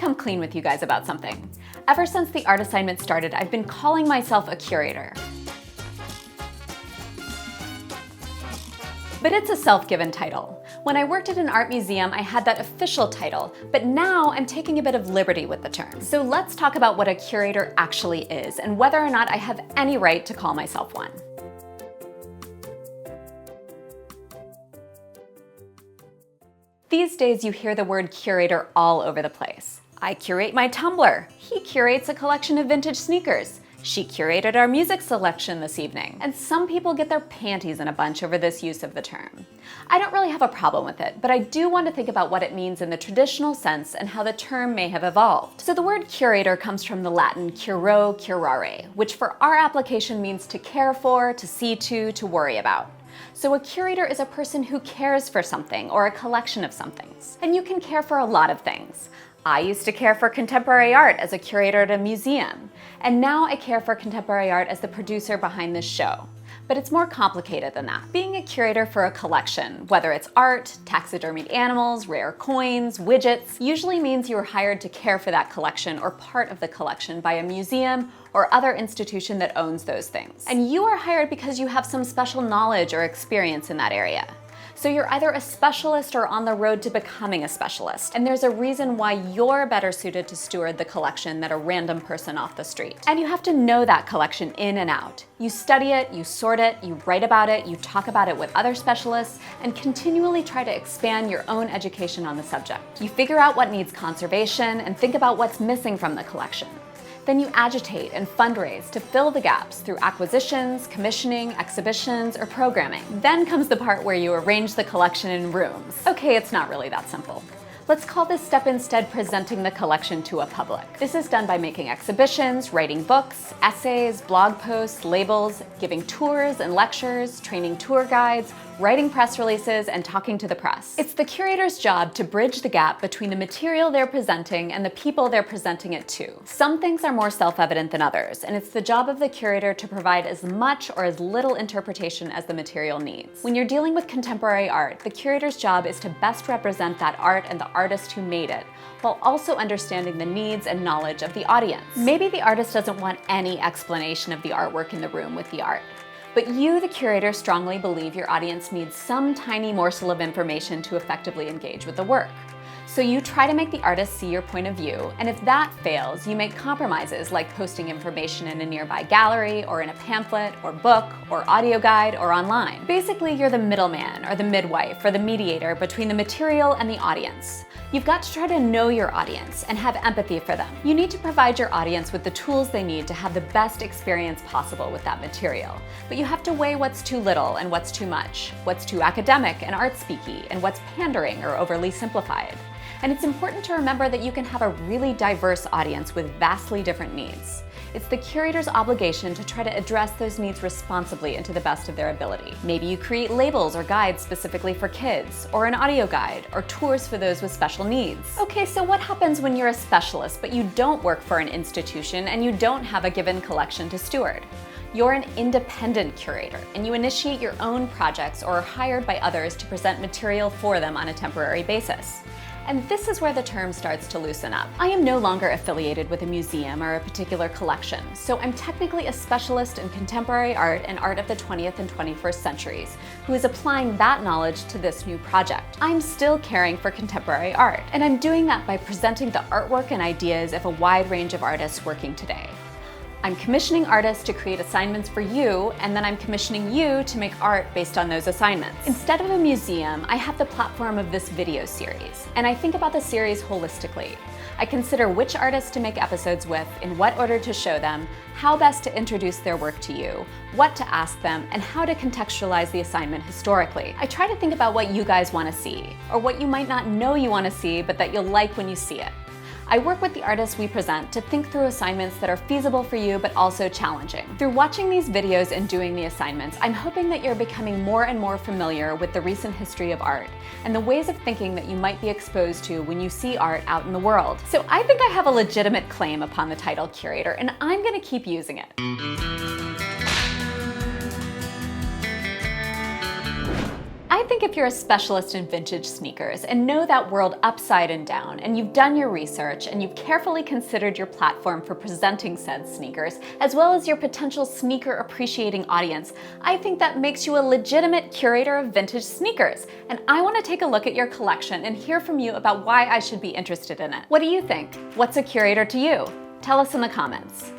come clean with you guys about something. Ever since the art assignment started, I've been calling myself a curator. But it's a self-given title. When I worked at an art museum, I had that official title, but now I'm taking a bit of liberty with the term. So let's talk about what a curator actually is and whether or not I have any right to call myself one. These days, you hear the word curator all over the place. I curate my Tumblr. He curates a collection of vintage sneakers. She curated our music selection this evening. And some people get their panties in a bunch over this use of the term. I don't really have a problem with it, but I do want to think about what it means in the traditional sense and how the term may have evolved. So the word curator comes from the Latin curo, curare, which for our application means to care for, to see to worry about. So a curator is a person who cares for something or a collection of somethings. And you can care for a lot of things. I used to care for contemporary art as a curator at a museum, and now I care for contemporary art as the producer behind this show. But it's more complicated than that. Being a curator for a collection, whether it's art, taxidermied animals, rare coins, widgets, usually means you are hired to care for that collection or part of the collection by a museum or other institution that owns those things. And you are hired because you have some special knowledge or experience in that area. So you're either a specialist or on the road to becoming a specialist. And there's a reason why you're better suited to steward the collection than a random person off the street. And you have to know that collection in and out. You study it, you sort it, you write about it, you talk about it with other specialists, and continually try to expand your own education on the subject. You figure out what needs conservation and think about what's missing from the collection. Then you agitate and fundraise to fill the gaps through acquisitions, commissioning, exhibitions, or programming. Then comes the part where you arrange the collection in rooms. Okay, it's not really that simple. Let's call this step instead presenting the collection to a public. This is done by making exhibitions, writing books, essays, blog posts, labels, giving tours and lectures, training tour guides, writing press releases, and talking to the press. It's the curator's job to bridge the gap between the material they're presenting and the people they're presenting it to. Some things are more self-evident than others, and it's the job of the curator to provide as much or as little interpretation as the material needs. When you're dealing with contemporary art, the curator's job is to best represent that art and the artist who made it, while also understanding the needs and knowledge of the audience. Maybe the artist doesn't want any explanation of the artwork in the room with the art. But you, the curator, strongly believe your audience needs some tiny morsel of information to effectively engage with the work. So you try to make the artist see your point of view, and if that fails, you make compromises like posting information in a nearby gallery, or in a pamphlet, or book, or audio guide, or online. Basically, you're the middleman, or the midwife, or the mediator between the material and the audience. You've got to try to know your audience and have empathy for them. You need to provide your audience with the tools they need to have the best experience possible with that material. But you have to weigh what's too little and what's too much, what's too academic and art-speaky, and what's pandering or overly simplified. And it's important to remember that you can have a really diverse audience with vastly different needs. It's the curator's obligation to try to address those needs responsibly and to the best of their ability. Maybe you create labels or guides specifically for kids, or an audio guide, or tours for those with special needs. Okay, so what happens when you're a specialist but you don't work for an institution and you don't have a given collection to steward? You're an independent curator, and you initiate your own projects or are hired by others to present material for them on a temporary basis. And this is where the term starts to loosen up. I am no longer affiliated with a museum or a particular collection, so I'm technically a specialist in contemporary art and art of the 20th and 21st centuries, who is applying that knowledge to this new project. I'm still caring for contemporary art, and I'm doing that by presenting the artwork and ideas of a wide range of artists working today. I'm commissioning artists to create assignments for you, and then I'm commissioning you to make art based on those assignments. Instead of a museum, I have the platform of this video series, and I think about the series holistically. I consider which artists to make episodes with, in what order to show them, how best to introduce their work to you, what to ask them, and how to contextualize the assignment historically. I try to think about what you guys want to see, or what you might not know you want to see, but that you'll like when you see it. I work with the artists we present to think through assignments that are feasible for you but also challenging. Through watching these videos and doing the assignments, I'm hoping that you're becoming more and more familiar with the recent history of art and the ways of thinking that you might be exposed to when you see art out in the world. So I think I have a legitimate claim upon the title curator, and I'm going to keep using it. I think if you're a specialist in vintage sneakers and know that world upside and down, and you've done your research and you've carefully considered your platform for presenting said sneakers, as well as your potential sneaker appreciating audience, I think that makes you a legitimate curator of vintage sneakers. And I want to take a look at your collection and hear from you about why I should be interested in it. What do you think? What's a curator to you? Tell us in the comments.